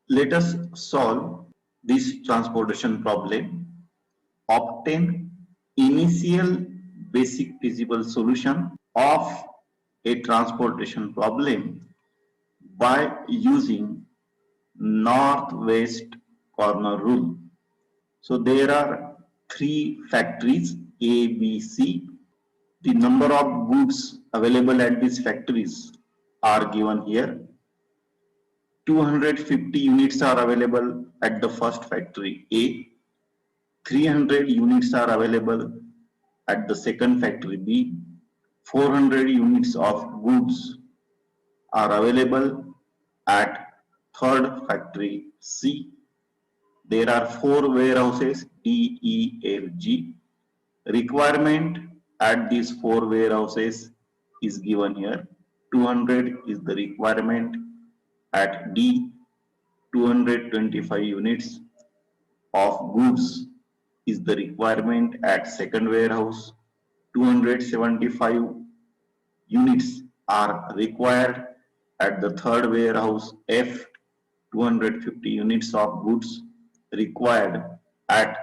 Let us solve this transportation problem. Obtain initial basic feasible solution of a transportation problem by using northwest corner rule. So there are three factories A, B, C. The number of goods available at these factories are given here. 250 units are available at the first factory A. 300 units are available at the second factory B. 400 units of goods are available at third factory C. There are four warehouses D, E, F, G. Requirement at these four warehouses is given here. 200 is the requirement at D. 225 units of goods is the requirement at second warehouse. 275 units are required at the third warehouse F. 250 units of goods required at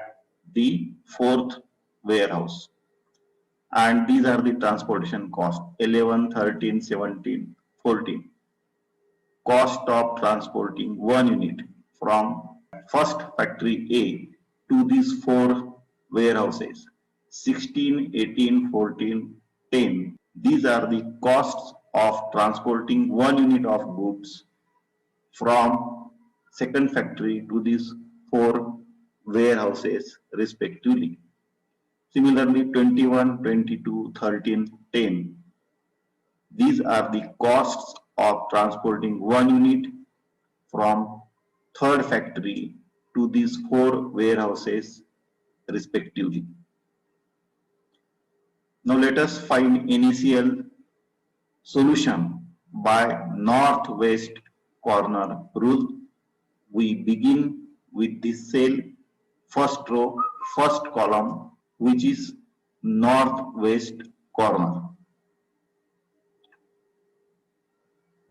the fourth warehouse. And these are the transportation cost 11, 13, 17, 14. Cost of transporting one unit from first factory A to these four warehouses 16, 18, 14, 10. These are the costs of transporting one unit of goods from second factory to these four warehouses respectively. Similarly, 21, 22, 13, 10. These are the costs of transporting one unit from third factory to these four warehouses respectively. Now let us find initial solution by northwest corner rule. We begin with the cell first row, first column, which is northwest corner.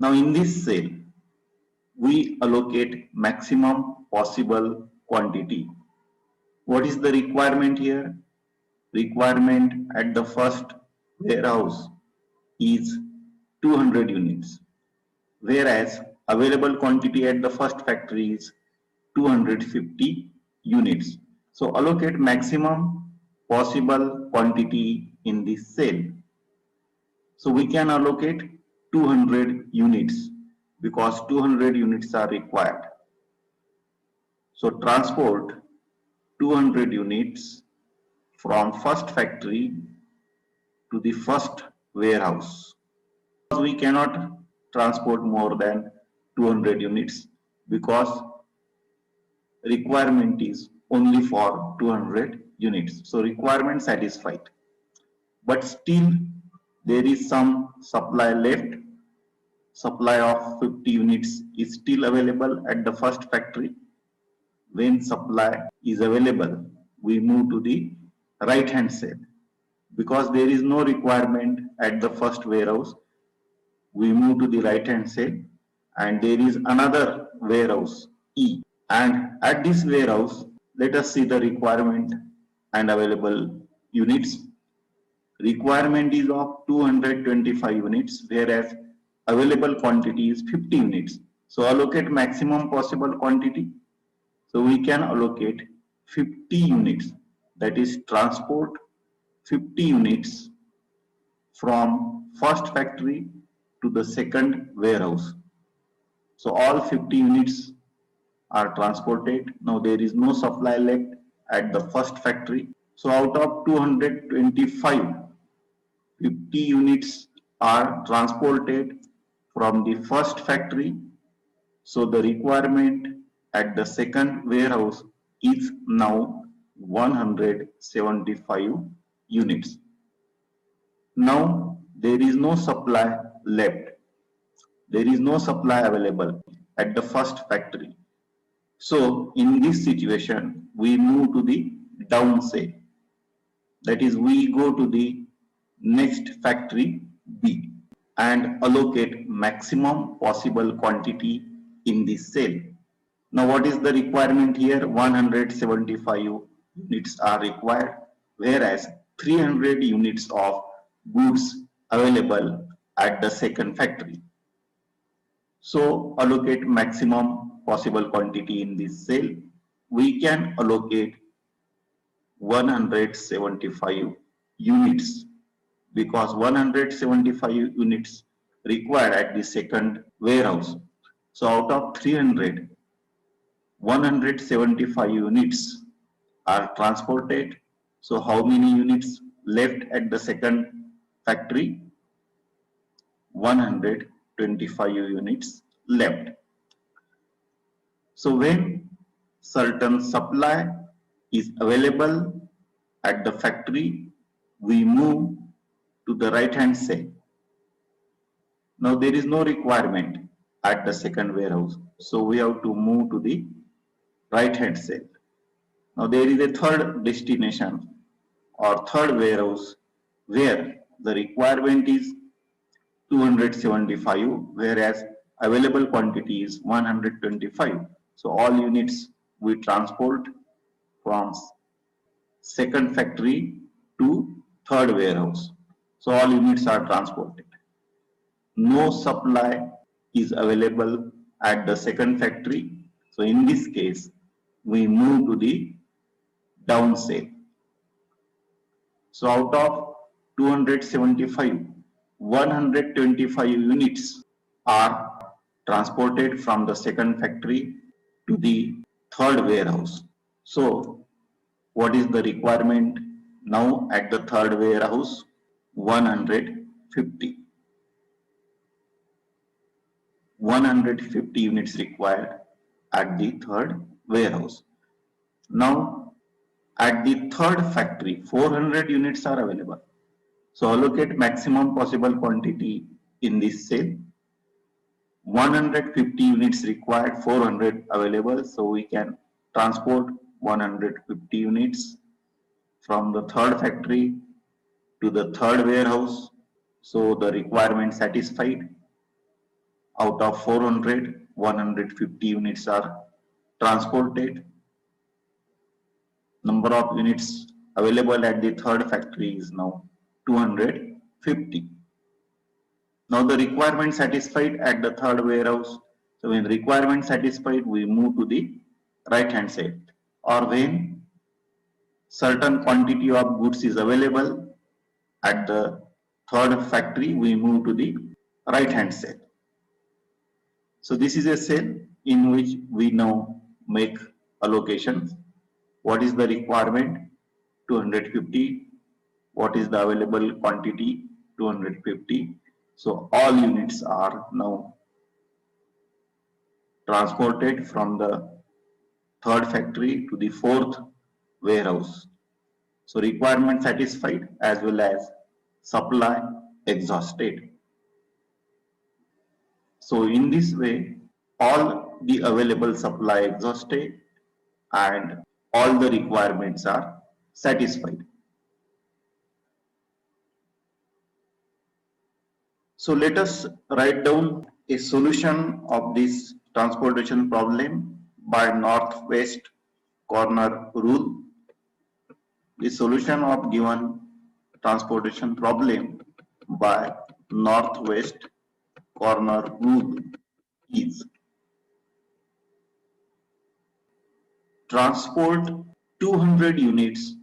Now in this cell, we allocate maximum possible quantity. What is the requirement here? Requirement at the first warehouse is 200 units, whereas available quantity at the first factory is 250 units. So allocate maximum possible quantity in this cell. So we can allocate 200 units because 200 units are required. So transport 200 units from first factory to the first warehouse. We cannot transport more than 200 units because requirement is only for 200 units. So requirement satisfied. But still there is some supply left. Supply of 50 units is still available at the first factory. When supply is available, we move to the right hand side. Because there is no requirement at the first warehouse, we move to the right hand side and there is another warehouse E. And at this warehouse, let us see the requirement and available units. Requirement is of 225 units, whereas available quantity is 50 units. So allocate maximum possible quantity. So we can allocate 50 units, that is transport 50 units from first factory to the second warehouse. So all 50 units are transported. Now there is no supply left at the first factory. So out of 225, 50 units are transported from the first factory. So the requirement at the second warehouse is now 175 units. Now there is no supply left. There is no supply available at the first factory. So in this situation, we move to the down sale. That is, we go to the next factory B and allocate maximum possible quantity in this cell. Now what is the requirement here? 175 units are required, whereas 300 units of goods available at the second factory. So allocate maximum possible quantity in this cell. We can allocate 175 units because 175 units required at the second warehouse. So out of 300, 175 units are transported. So how many units left at the second factory? 125 units left. So when certain supply is available at the factory, we move to the right hand side. Now there is no requirement at the second warehouse. So we have to move to the right hand side. Now there is a third destination or third warehouse where the requirement is 275, whereas available quantity is 125. So all units we transport from second factory to third warehouse. So all units are transported. No supply is available at the second factory. So in this case, we move to the down sale. So out of 275, 125 units are transported from the second factory to the third warehouse. So what is the requirement now at the third warehouse? 150. 150 units required at the third warehouse. Now at the third factory, 400 units are available. So allocate maximum possible quantity in this cell. 150 units required, 400 available. So we can transport 150 units from the third factory to the third warehouse. So the requirement satisfied. Out of 400, 150 units are transported. Number of units available at the third factory is now 250. Now the requirement satisfied at the third warehouse. So when requirement satisfied, we move to the right hand side. Or when certain quantity of goods is available at the third factory, we move to the right hand side. So this is a cell in which we now make allocations. What is the requirement? 250. What is the available quantity? 250. So all units are now transported from the third factory to the fourth warehouse. So requirement satisfied as well as supply exhausted. So in this way, all the available supply exhausted and all the requirements are satisfied. So let us write down a solution of this transportation problem by northwest corner rule. The solution of given transportation problem by northwest corner rule is transport 200 units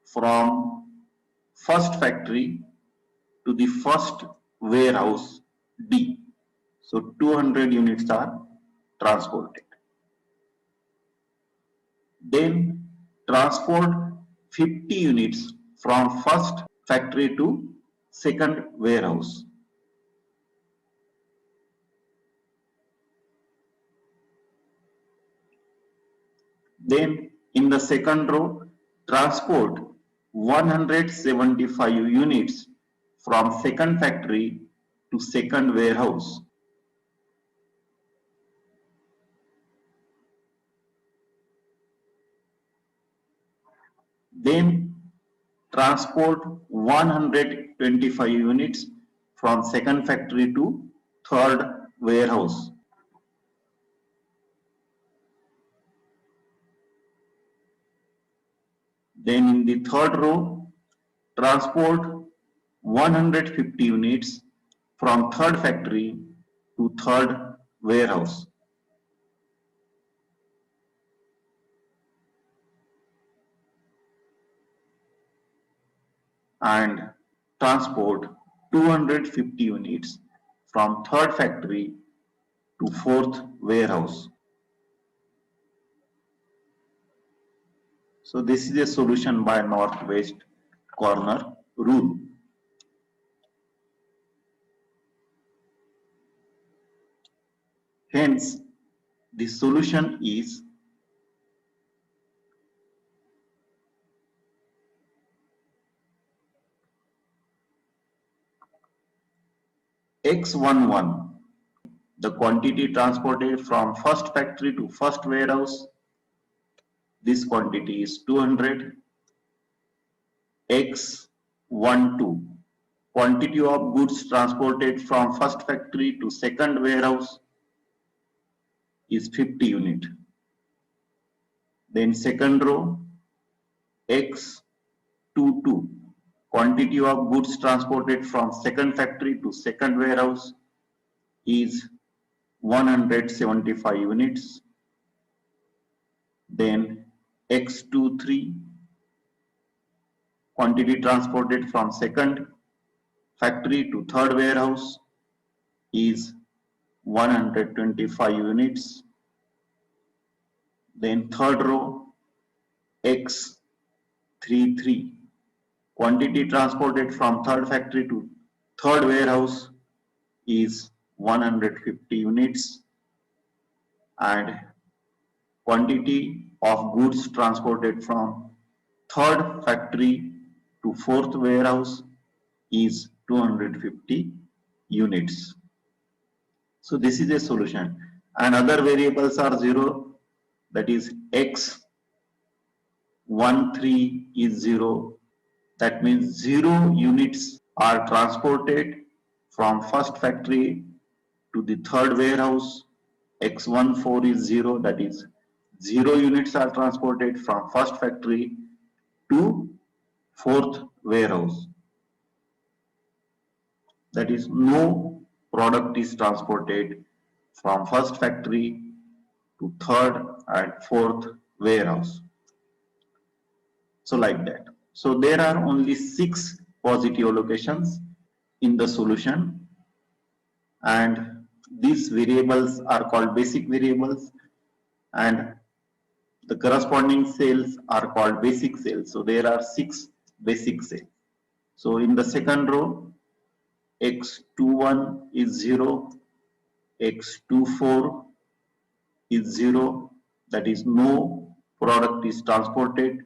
from first factory to the first warehouse D. So 200 units are transported. Then transport 50 units from first factory to second warehouse. Then in the second row, transport 175 units from second factory to second warehouse. Then transport 125 units from second factory to third warehouse. Then in the third row, transport 150 units from third factory to third warehouse. And transport 250 units from third factory to fourth warehouse. So this is a solution by northwest corner rule. Hence, the solution is X11, the quantity transported from first factory to first warehouse. This quantity is 200. X12, quantity of goods transported from first factory to second warehouse is 50 unit. Then second row, X22, quantity of goods transported from second factory to second warehouse is 175 units. Then X23, quantity transported from second factory to third warehouse is 125 units. Then third row, X33, quantity transported from third factory to third warehouse is 150 units, and quantity of goods transported from third factory to fourth warehouse is 250 units. So this is a solution, and other variables are 0, that is X13 is 0, that means 0 units are transported from first factory to the third warehouse. X14 is 0, that is 0 units are transported from first factory to fourth warehouse. That is, no product is transported from first factory to third and fourth warehouse. So like that. So there are only 6 positive allocations in the solution, and these variables are called basic variables, and the corresponding cells are called basic cells. So there are 6 basic cells. So in the second row, X21 is 0, X24 is 0, that is no product is transported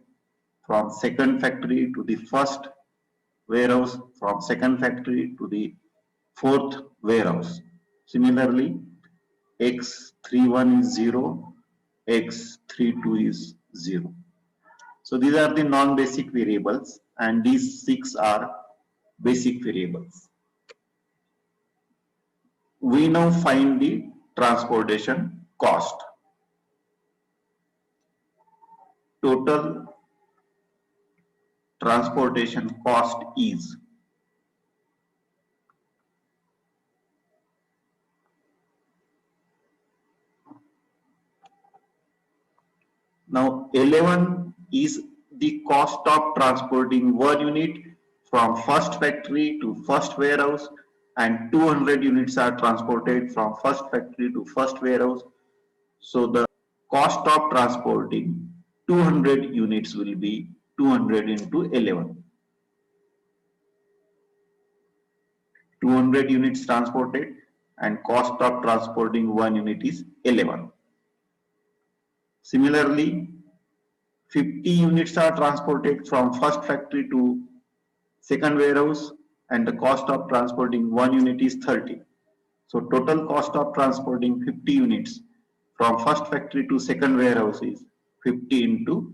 from second factory to the first warehouse, from second factory to the fourth warehouse. Similarly, X31 is 0, X32 is 0. So these are the non-basic variables, and these 6 are basic variables. We now find the transportation cost. Total transportation cost is now 11 is the cost of transporting 1 unit from first factory to first warehouse, and 200 units are transported from first factory to first warehouse. So the cost of transporting 200 units will be 200 into 11. 200 units transported, and cost of transporting 1 unit is 11. Similarly, 50 units are transported from first factory to second warehouse, and the cost of transporting 1 unit is 30. So total cost of transporting 50 units from first factory to second warehouse is 50 into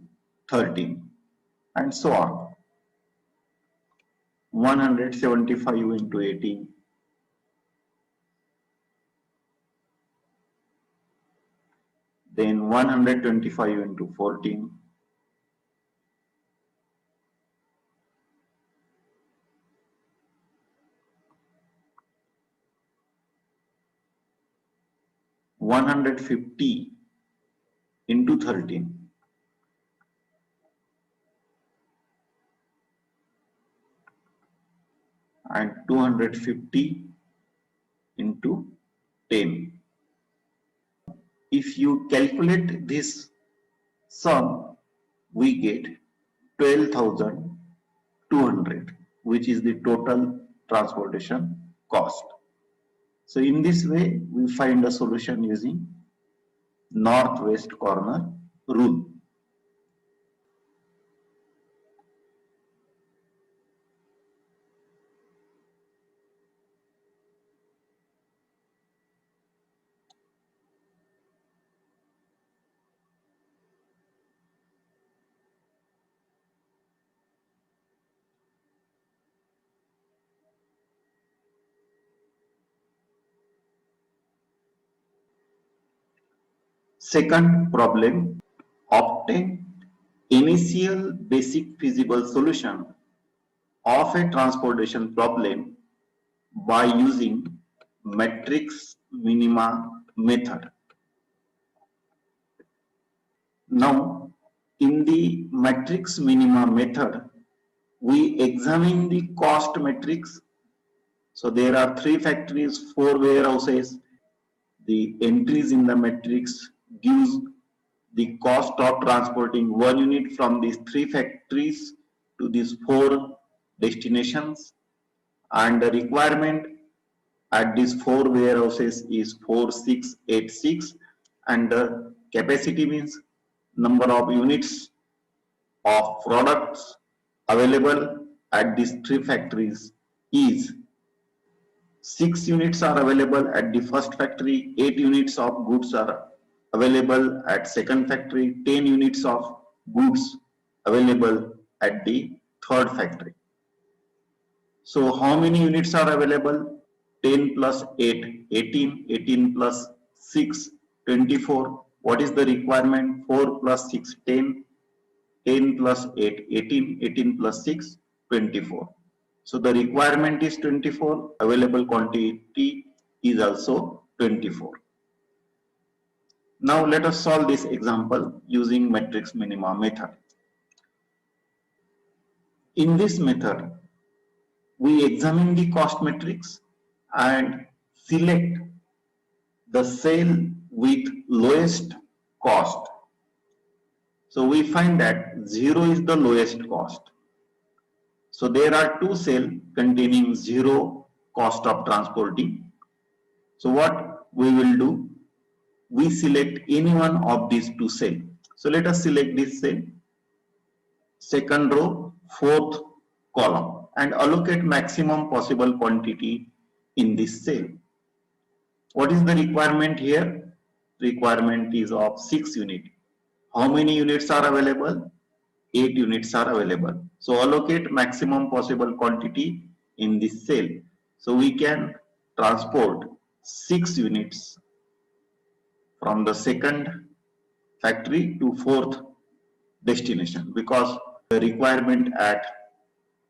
13, and so on. 175 into 18, then 125 into 14, 150 into 13 and 250 into 10. If you calculate this sum, we get 12,200, which is the total transportation cost. So in this way, we find a solution using northwest corner rule. Second problem, obtain initial basic feasible solution of a transportation problem by using matrix minima method. Now, in the matrix minima method, we examine the cost matrix. So there are 3 factories, 4 warehouses. The entries in the matrix gives the cost of transporting 1 unit from these 3 factories to these 4 destinations, and the requirement at these 4 warehouses is 4686, and the capacity means number of units of products available at these 3 factories is 6 units are available at the first factory, 8 units of goods are available at second factory, 10 units of goods available at the third factory. So how many units are available? 10 plus 8, 18, 18 plus 6, 24. What is the requirement? 4 plus 6, 10, 10 plus 8, 18, 18 plus 6, 24. So the requirement is 24, available quantity is also 24. Now let us solve this example using matrix minima method. In this method, we examine the cost matrix and select the cell with lowest cost. So we find that 0 is the lowest cost. So there are 2 cells containing 0 cost of transporting. So what we will do, we select any one of these 2 cells. So let us select this cell, second row, fourth column, and allocate maximum possible quantity in this cell. What is the requirement here? Requirement is of 6 units. How many units are available? 8 units are available. So allocate maximum possible quantity in this cell. So we can transport 6 units from the second factory to fourth destination, because the requirement at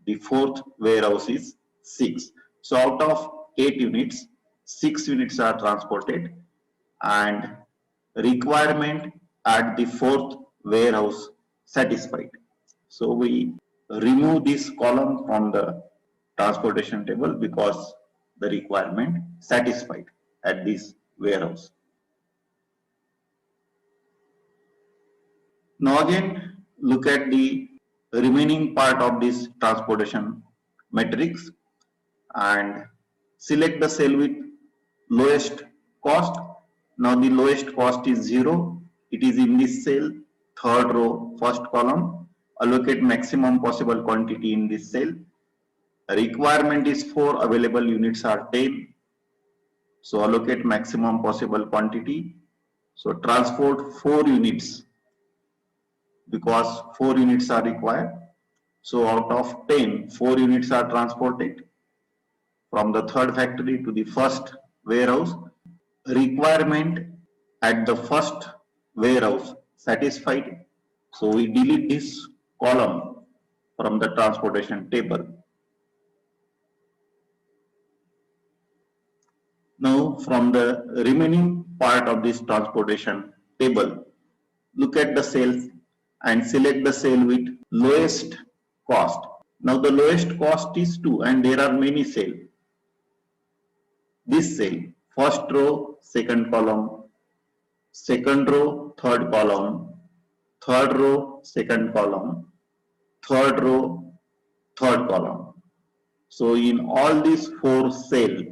the fourth warehouse is 6. So out of 8 units, 6 units are transported, and requirement at the fourth warehouse satisfied. So we remove this column from the transportation table because the requirement satisfied at this warehouse. Now again, look at the remaining part of this transportation matrix and select the cell with lowest cost. Now the lowest cost is 0. It is in this cell, third row, first column. Allocate maximum possible quantity in this cell. Requirement is 4, available units are 10. So allocate maximum possible quantity. So transport 4 units because 4 units are required. So out of 10, 4 units are transported from the third factory to the first warehouse. Requirement at the first warehouse satisfied. So we delete this column from the transportation table. Now from the remaining part of this transportation table, look at the cells and select the cell with lowest cost. Now the lowest cost is 2 and there are many cells. This cell, first row, second column, second row, third column, third row, second column, third row, third column. So in all these 4 cells,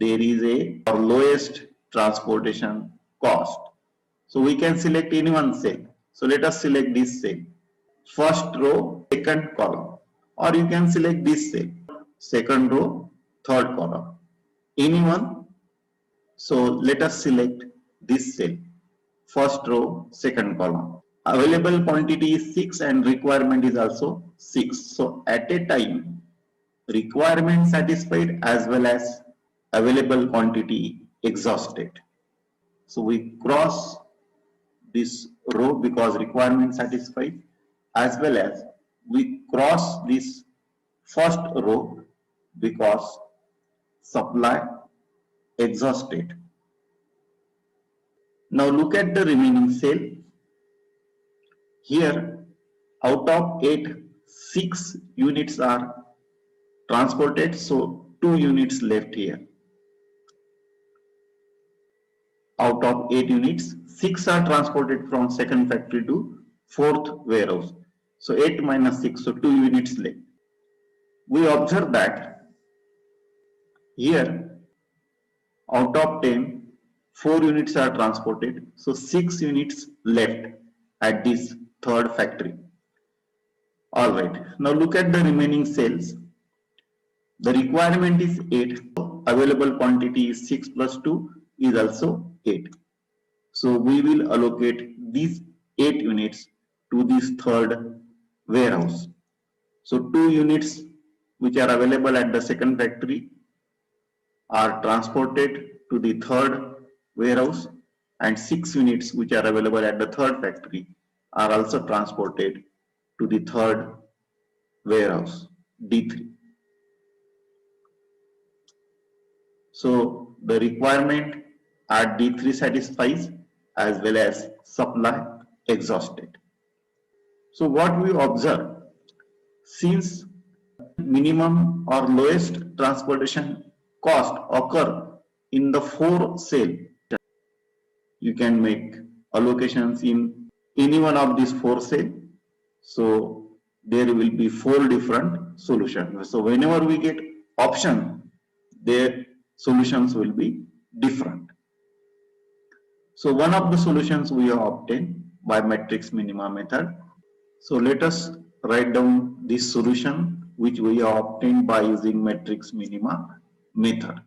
there is a lowest transportation cost. So we can select any one cell. So let us select this cell. First row, second column. Or you can select this cell. Second row, third column. Anyone? So let us select this cell. First row, second column. Available quantity is 6 and requirement is also 6. So at a time, requirement satisfied as well as available quantity exhausted. So we cross this row because requirement satisfied, as well as we cross this first row because supply exhausted. Now look at the remaining cell. Here out of 8, 6 units are transported, so 2 units left here. Out of 8 units, 6 are transported from second factory to fourth warehouse. So 8 minus 6, so 2 units left. We observe that here out of 10, 4 units are transported, so 6 units left at this third factory. Alright, now look at the remaining cells. The requirement is 8, available quantity is 6 plus 2 is also 8. So we will allocate these 8 units to this third warehouse. So 2 units which are available at the second factory are transported to the third warehouse, and 6 units which are available at the third factory are also transported to the third warehouse, D3. So the requirement at D3 satisfies as well as supply exhausted. So what we observe, since minimum or lowest transportation cost occur in the 4 cell, you can make allocations in any one of these 4 cells. So there will be 4 different solutions. So whenever we get option, their solutions will be different. So one of the solutions we have obtained by matrix minima method. So let us write down this solution which we have obtained by using matrix minima method.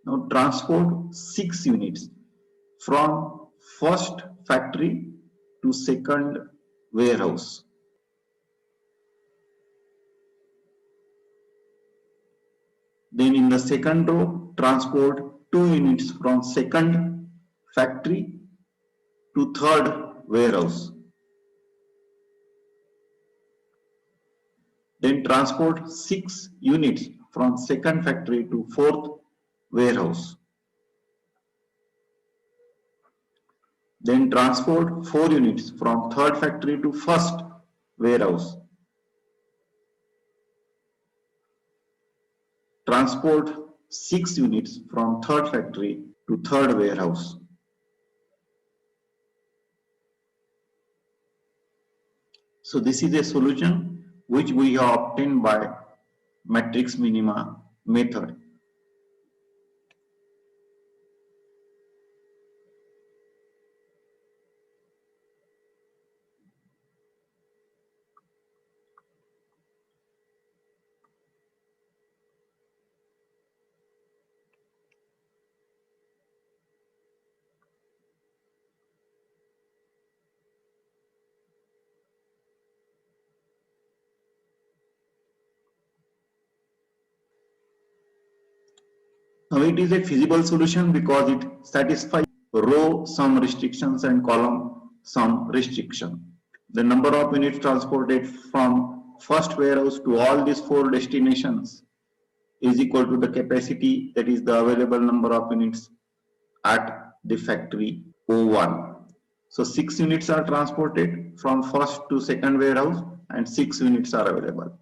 Now transport 6 units from first factory to second warehouse. Then in the second row, transport 2 units from second factory to third warehouse. Then transport 6 units from second factory to fourth warehouse. Then transport 4 units from third factory to first warehouse. Transport 6 units from third factory to third warehouse. So this is a solution which we have obtained by matrix minima method. Now it is a feasible solution because it satisfies row sum restrictions and column sum restriction. The number of units transported from first warehouse to all these 4 destinations is equal to the capacity, that is the available number of units at the factory O1. So 6 units are transported from first to second warehouse and 6 units are available.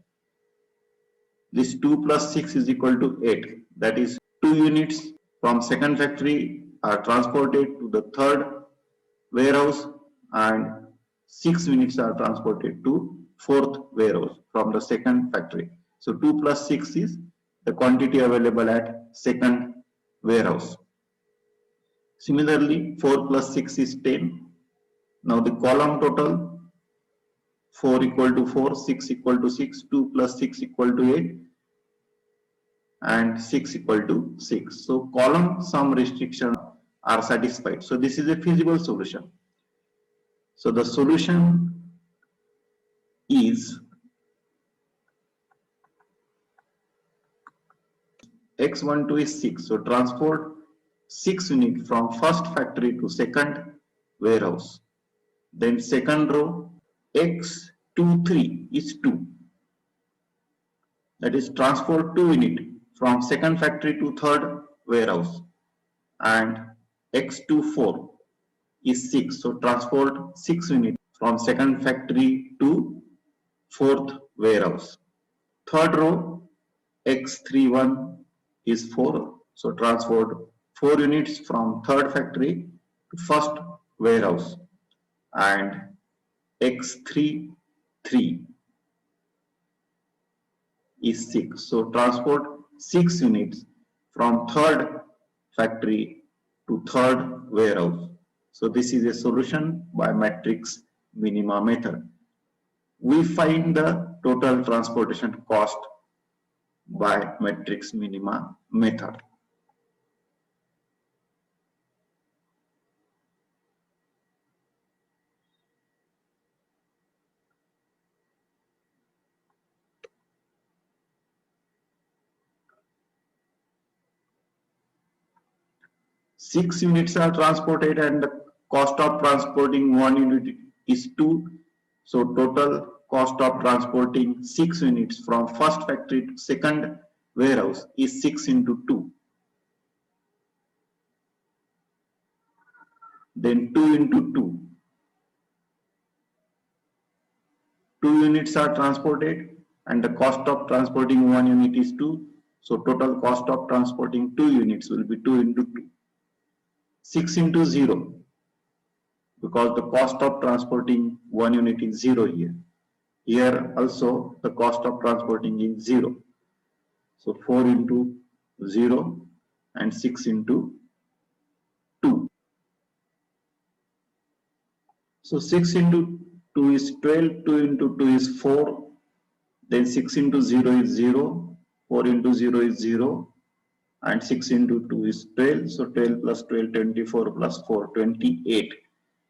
This 2 plus 6 is equal to 8. That is 2 units from second factory are transported to the third warehouse and 6 units are transported to fourth warehouse from the second factory. So 2 plus 6 is the quantity available at second warehouse. Similarly, 4 plus 6 is 10. Now the column total, 4 equal to 4, 6 equal to 6, 2 plus 6 equal to 8 and 6 equal to 6. So column sum restrictions are satisfied. So this is a feasible solution. So the solution is X12 is 6. So transport 6 units from first factory to second warehouse. Then second row, X23 is 2. That is transport 2 units from second factory to third warehouse. And X24 is 6. So transport 6 units from second factory to fourth warehouse. Third row, X31 is 4. So transport 4 units from third factory to first warehouse. And X33 is 6. So transport 6 units from third factory to third warehouse. So this is a solution by matrix minima method. We find the total transportation cost by matrix minima method. Six units are transported and the cost of transporting 1 unit is 2. So total cost of transporting 6 units from first factory to second warehouse is 6 into 2. Then 2 into 2. 2 units are transported and the cost of transporting 1 unit is 2. So total cost of transporting 2 units will be 2 into 2. 6 into 0, because the cost of transporting 1 unit is 0 here. Here also the cost of transporting is 0. So 4 into 0 and 6 into 2. So 6 into 2 is 12, 2 into 2 is 4, then 6 into 0 is 0, 4 into 0 is 0, and 6 into 2 is 12. So 12 plus 12, 24 plus 4, 28.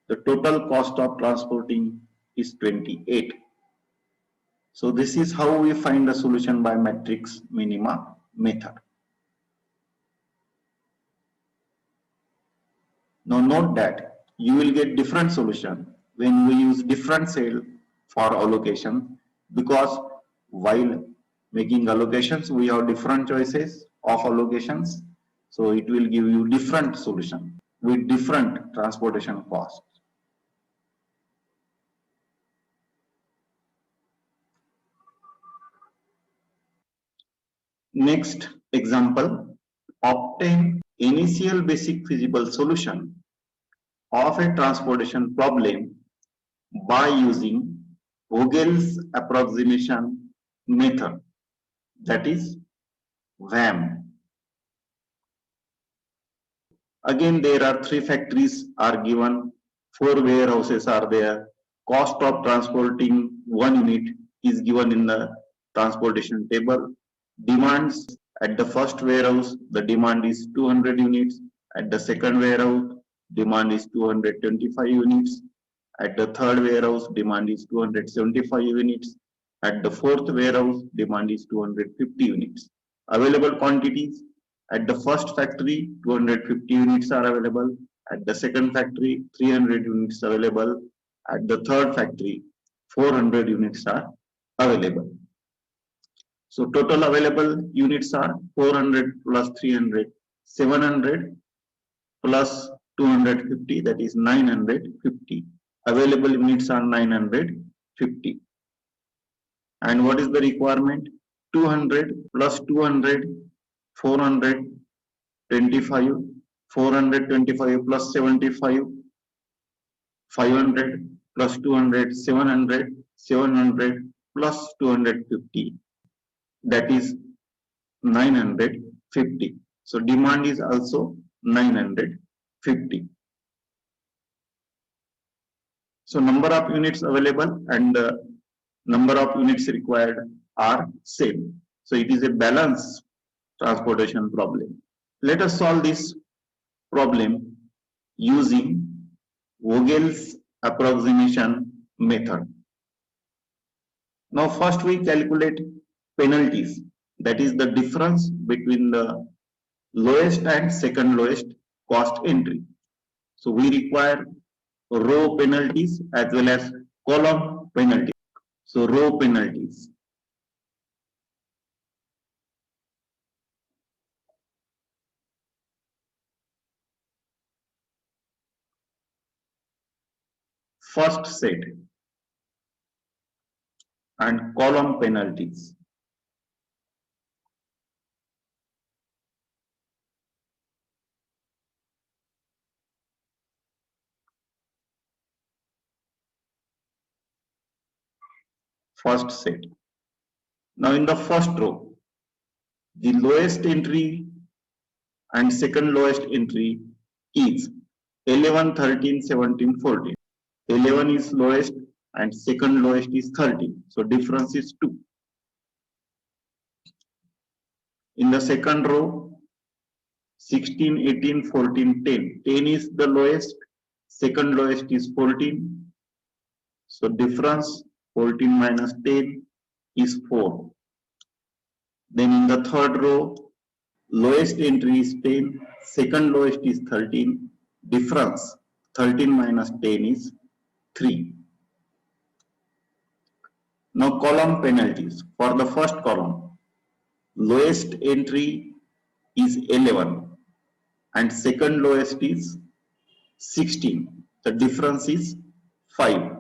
The total cost of transporting is 28. So this is how we find the solution by matrix minima method. Now note that you will get different solution when we use different cell for allocation, because while making allocations we have different choices of allocations. So it will give you different solution with different transportation costs. Next example, obtain initial basic feasible solution of a transportation problem by using Vogel's approximation method, that is VAM. Again, there are 3 factories are given, 4 warehouses are there. Cost of transporting 1 unit is given in the transportation table. Demands at the first warehouse, the demand is 200 units. At the second warehouse, demand is 225 units. At the third warehouse, demand is 275 units. At the fourth warehouse, demand is 250 units. Available quantities: at the first factory, 250 units are available. At the second factory, 300 units available. At the third factory, 400 units are available. So total available units are 400 plus 300, 700 plus 250, that is 950. Available units are 950. And what is the requirement? 200 plus 200, 425, 425 plus 75, 500 plus 200, 700, 700 plus 250, that is 950. So demand is also 950. So number of units available and number of units required are same. So it is a balanced transportation problem. Let us solve this problem using Vogel's approximation method. Now first we calculate penalties, that is the difference between the lowest and second lowest cost entry. So we require row penalties as well as column penalties. So row penalties. First set and column penalties. First set. Now in the first row, the lowest entry and second lowest entry is 11, 13, 17, 14. 11 is lowest and second lowest is 13. So difference is 2. In the second row, 16, 18, 14, 10. 10 is the lowest, second lowest is 14. So difference 14 minus 10 is 4. Then in the third row, lowest entry is 10, second lowest is 13. Difference 13 minus 10 is 3. Now column penalties. For the first column, lowest entry is 11 and second lowest is 16. The difference is 5.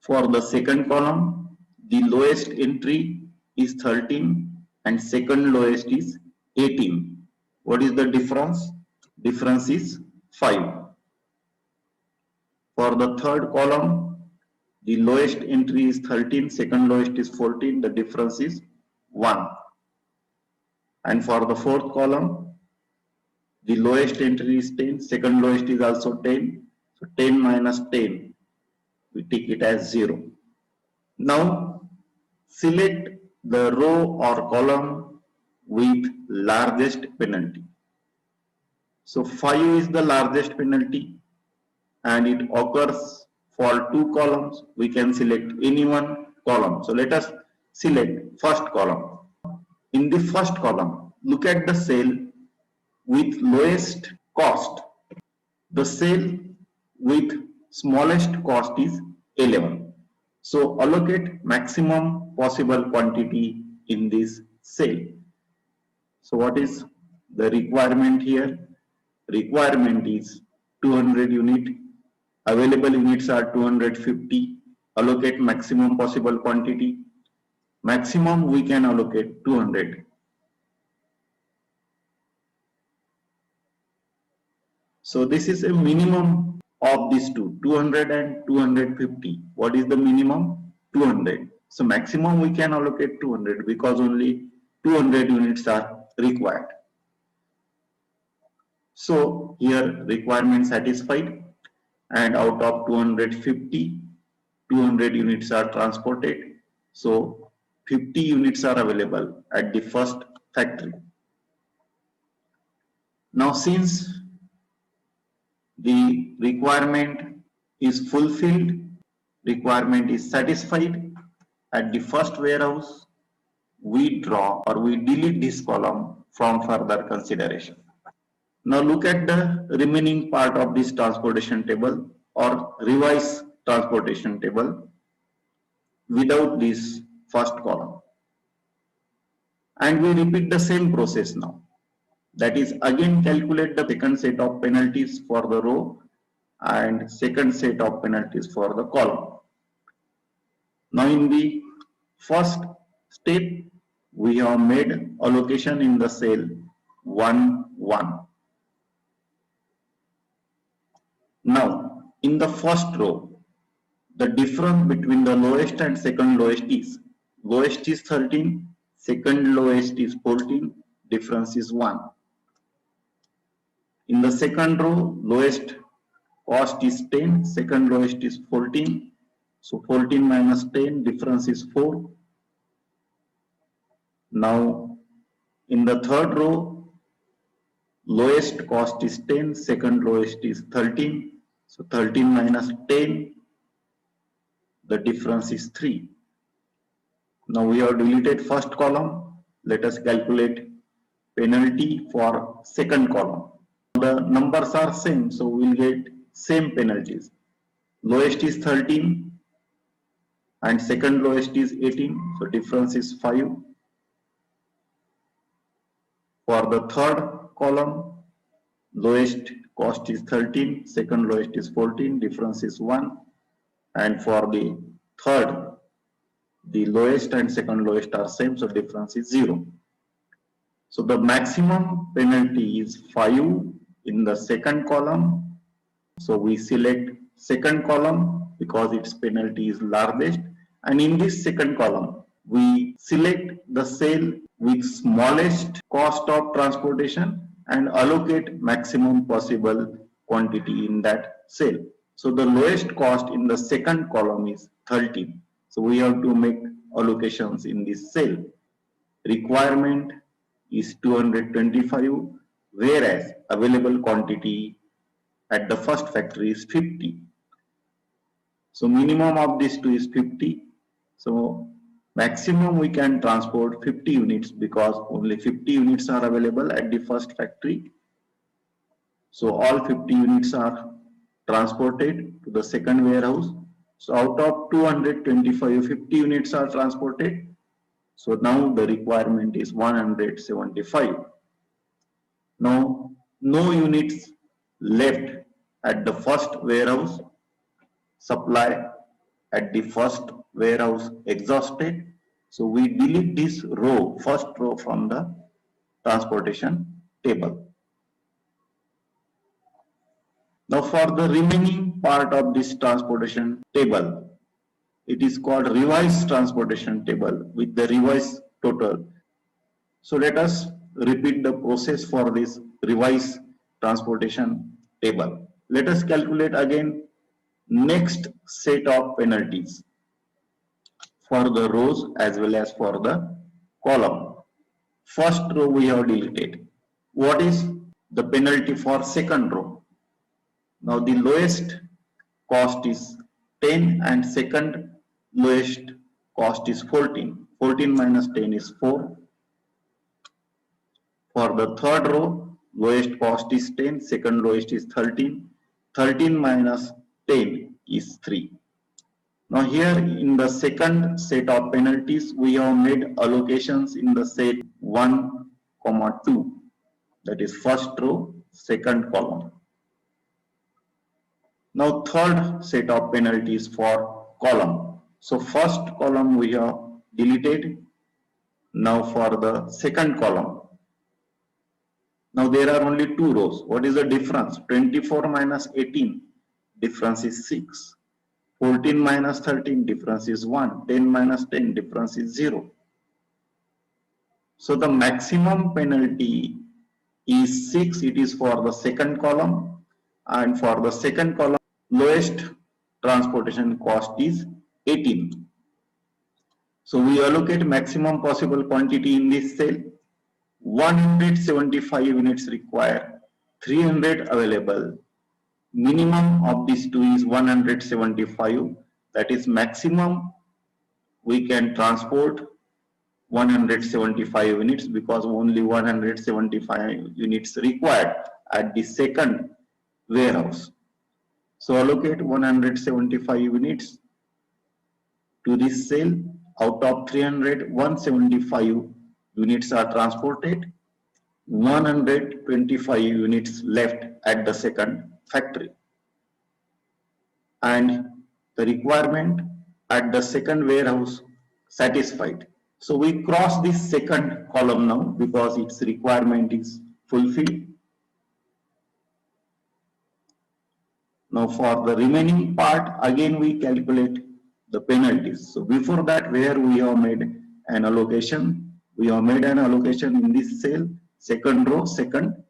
For the second column, the lowest entry is 13 and second lowest is 18. What is the difference? Difference is 5. For the third column, the lowest entry is 13, second lowest is 14, the difference is 1. And for the fourth column, the lowest entry is 10, second lowest is also 10, so 10 minus 10, we take it as 0. Now select the row or column with largest penalty. So 5 is the largest penalty and it occurs for 2 columns. We can select any one column. So let us select first column. In the first column, look at the cell with lowest cost. The cell with smallest cost is 11. So allocate maximum possible quantity in this cell. So what is the requirement here? Requirement is 200 unit. Available units are 250. Allocate maximum possible quantity. Maximum we can allocate 200. So this is a minimum of these two, 200 and 250. What is the minimum? 200. So maximum we can allocate 200 because only 200 units are required. So here requirement satisfied, and out of 250, 200 units are transported. So 50 units are available at the first factory. Now since the requirement is fulfilled, requirement is satisfied at the first warehouse, we draw or we delete this column from further consideration. Now look at the remaining part of this transportation table or revise transportation table. without this first column. And we repeat the same process now. That is, again calculate the second set of penalties for the row and second set of penalties for the column. Now in the first step, we have made allocation in the cell 1, 1. Now in the first row, the difference between the lowest and second lowest is 13, second lowest is 14, difference is 1. In the second row, lowest cost is 10, second lowest is 14. So 14 minus 10, difference is 4. Now in the third row, lowest cost is 10, second lowest is 13. So 13 minus 10, the difference is 3. Now we have deleted first column. Let us calculate penalty for second column. The numbers are same, so we will get same penalties. Lowest is 13 and second lowest is 18, so difference is 5. For the third column, lowest cost is 13, second lowest is 14, difference is 1. And for the third, the lowest and second lowest are same, so difference is 0. So the maximum penalty is 5 in the second column. So we select second column because its penalty is largest. And in this second column, we select the cell with smallest cost of transportation and allocate maximum possible quantity in that cell. So the lowest cost in the second column is 13. So we have to make allocations in this cell. Requirement is 225, whereas available quantity at the first factory is 50. So minimum of these two is 50. So maximum we can transport 50 units because only 50 units are available at the first factory. So all 50 units are transported to the second warehouse. So out of 225, 50 units are transported. So now the requirement is 175. Now no units left at the first warehouse. Supply at the first warehouse exhausted. So we delete this row, first row from the transportation table. Now for the remaining part of this transportation table, it is called revised transportation table with the revised total. So let us repeat the process for this revised transportation table. Let us calculate again next set of penalties for the rows as well as for the column. First row we have deleted. What is the penalty for second row? Now the lowest cost is 10 and second lowest cost is 14. 14 minus 10 is 4. For the third row, lowest cost is 10, second lowest is 13. 13 minus 10 is 3. Now here in the second set of penalties, we have made allocations in the set 1, 2. That is first row, second column. Now third set of penalties for column. So first column we have deleted. Now for the second column. Now there are only two rows. What is the difference? 24 minus 18, difference is 6. 14 minus 13, difference is 1. 10 minus 10, difference is 0. So the maximum penalty is 6. It is for the second column. And for the second column, lowest transportation cost is 18. So we allocate maximum possible quantity in this cell. 175 units required, 300 available. Minimum of these two is 175. That is maximum we can transport 175 units because only 175 units required at the second warehouse. So allocate 175 units. to this cell. Out of 300, 175 units are transported, 125 units left at the second factory. And the requirement at the second warehouse satisfied. So we cross this second column now because its requirement is fulfilled. Now for the remaining part, again we calculate the penalties. So before that, where we have made an allocation, we have made an allocation in this cell, second row, second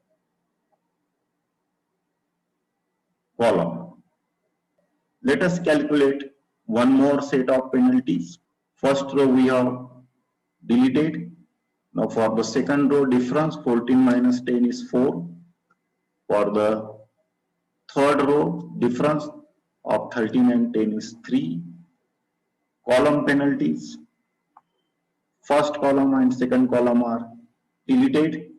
column. Let us calculate one more set of penalties. First row we have deleted. Now for the second row difference, 14 minus 10 is 4. For the third row difference of 13 and 10 is 3. Column penalties. First column and second column are deleted.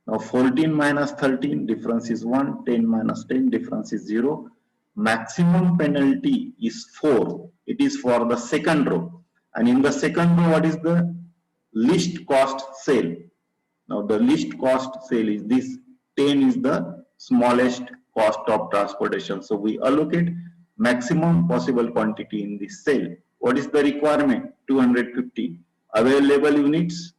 Now 14 minus 13 difference is 1, 10 minus 10 difference is 0. Maximum penalty is 4. It is for the second row. And in the second row, what is the least cost cell? Now the least cost cell is this. 10 is the smallest cost of transportation. So we allocate maximum possible quantity in this cell. What is the requirement? 250. Available units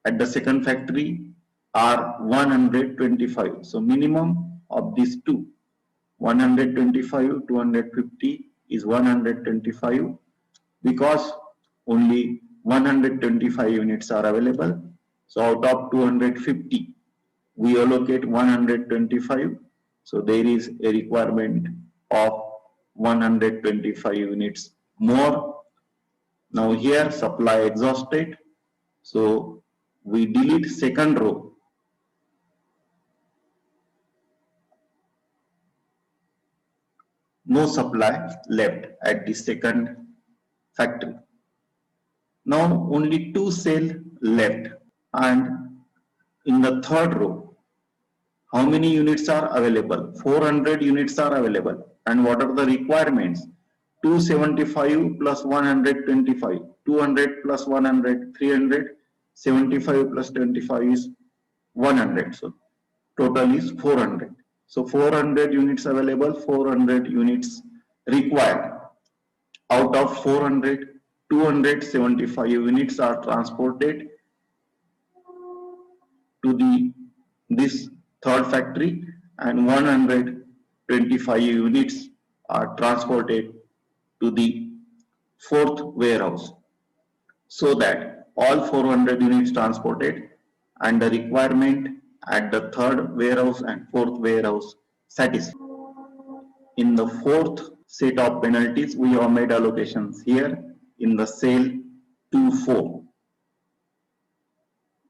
at the second factory are 125. So minimum of these two, 125, 250 is 125 because only 125 units are available. So out of 250, we allocate 125. So there is a requirement of 125 units more. Now here supply exhausted. So we delete second row. No supply left at the second factory. Now only two cells left, and in the third row, how many units are available? 400 units are available. And what are the requirements? 275 plus 125, 200 plus 100, 300, 75 plus 25 is 100. So total is 400. So 400 units available, 400 units required. Out of 400, 275 units are transported to this third factory, and 125 units are transported to the fourth warehouse, so that all 400 units transported and the requirement at the third warehouse and fourth warehouse satisfied. In the fourth set of penalties, we have made allocations here in the cell 2-4.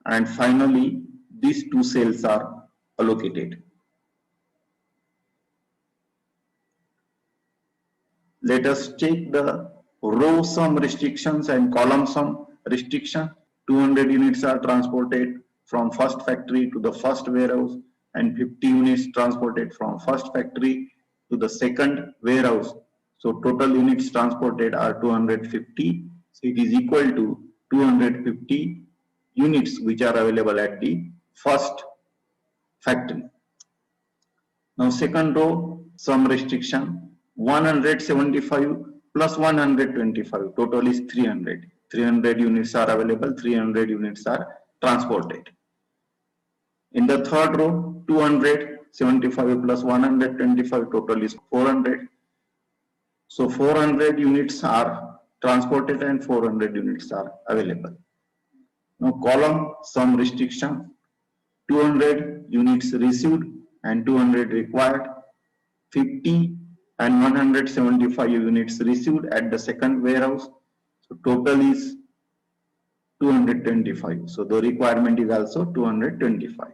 And finally, these two cells are allocated. Let us check the row sum restrictions and column sum restriction. 200 units are transported from first factory to the first warehouse, and 50 units transported from first factory to the second warehouse. So total units transported are 250. So it is equal to 250 units which are available at the first factory. Now second row sum restriction, 175 plus 125, total is 300. 300 units are available, 300 units are transported. In the third row, 275 plus 125, total is 400. So 400 units are transported and 400 units are available. Now column sum restriction, 200 units received and 200 required, 50 and 175 units received at the second warehouse. So total is 225. So the requirement is also 225.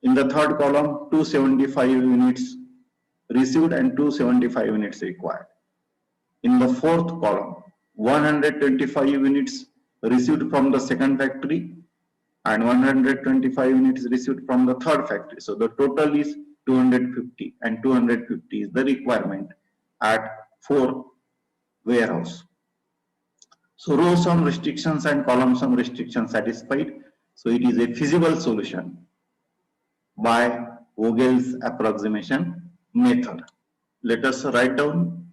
In the third column, 275 units received and 275 units required. In the fourth column, 125 units received from the second factory and 125 units received from the third factory. So the total is 250, and 250 is the requirement at 4 warehouse. So row sum restrictions and column sum restrictions satisfied. So it is a feasible solution by Vogel's approximation method. Let us write down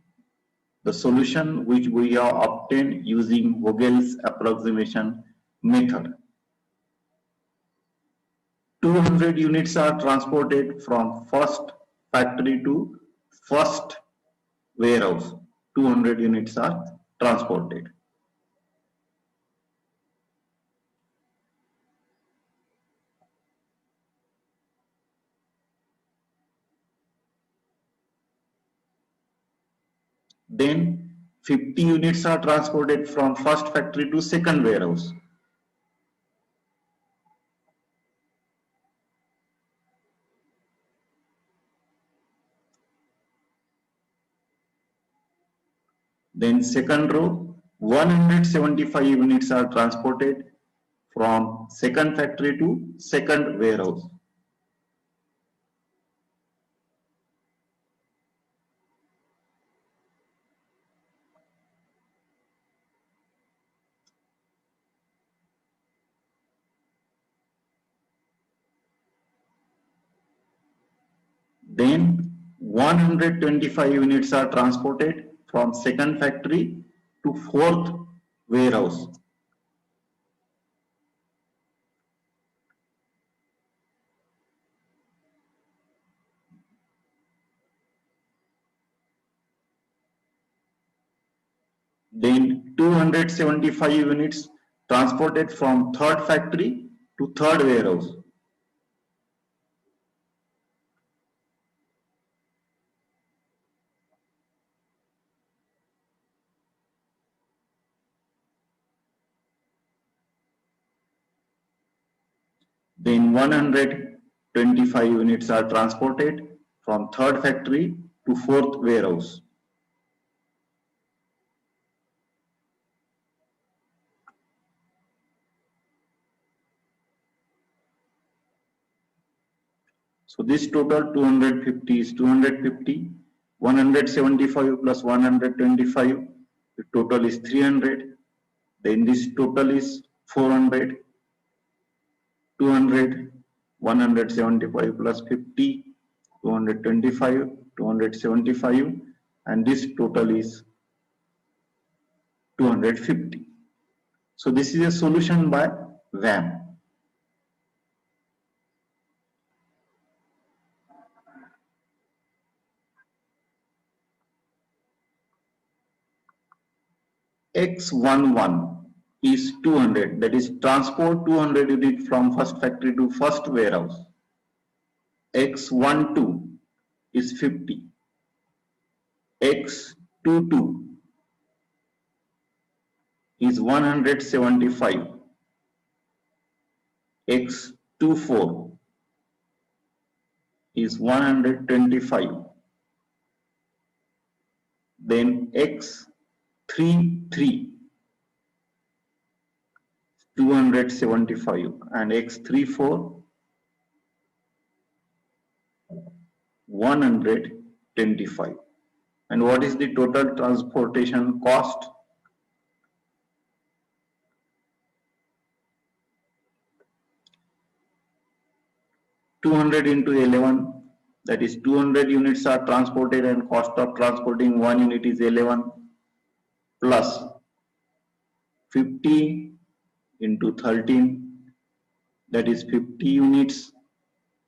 the solution which we have obtained using Vogel's approximation method. 200 units are transported from first factory to first warehouse. 200 units are transported. Then 50 units are transported from first factory to second warehouse. Then second row, 175 units are transported from second factory to second warehouse. Then 125 units are transported from second factory to fourth warehouse. Then 275 units transported from third factory to third warehouse. Then 125 units are transported from third factory to fourth warehouse. So this total 250 is 250, 175 plus 125, the total is 300. Then this total is 400, 200, 175 plus 50, 225, 275, and this total is 250. So this is a solution by VAM. X11 is 200, that is transport 200 unit from first factory to first warehouse. X12 is 50. X22 is 175. X24 is 125. Then X33 275 and X34 125. And what is the total transportation cost? (200 into 11), that is 200 units are transported and cost of transporting 1 unit is 11, plus 50 into 13, that is 50 units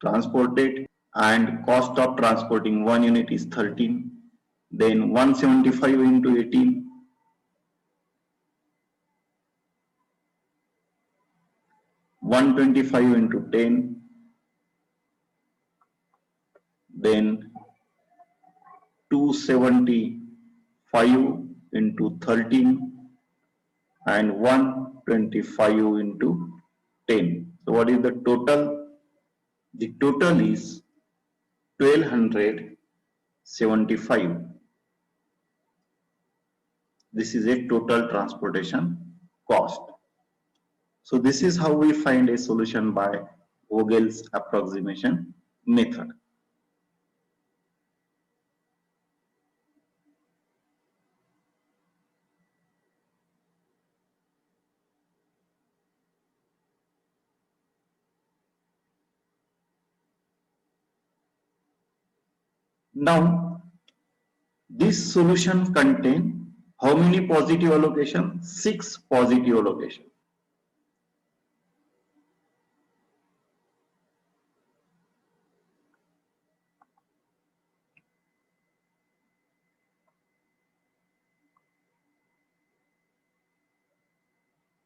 transported and cost of transporting 1 unit is 13. Then 175 into 18, 125 into 10, then 275 into 13 and 125 into 10. So what is the total? The total is 1275. This is a total transportation cost. So this is how we find a solution by Vogel's approximation method. Now, this solution contain how many positive allocation? 6 positive allocation.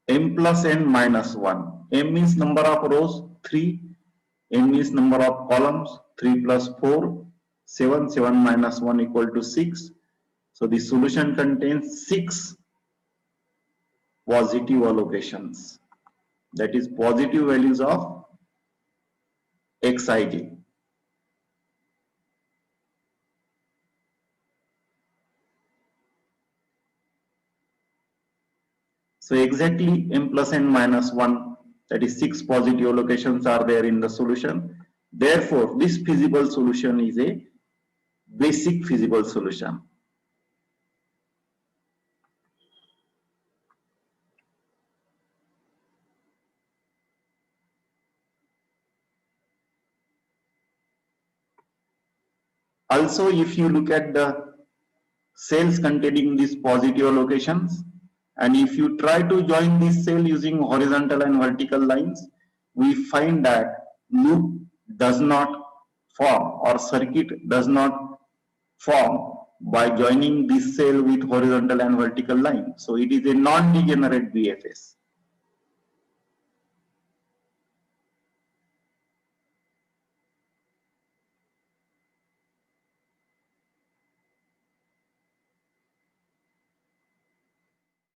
M plus n minus 1. M means number of rows, 3. N means number of columns, 3 plus 4, 7. 7 minus 1 equal to 6. So the solution contains 6 positive allocations. That is positive values of Xij. So exactly m plus n minus 1, that is 6 positive allocations are there in the solution. Therefore, this feasible solution is a basic feasible solution. Also, if you look at the cells containing these positive allocations, and if you try to join this cell using horizontal and vertical lines, we find that loop does not form or circuit does not form by joining this cell with horizontal and vertical line. So it is a non-degenerate BFS.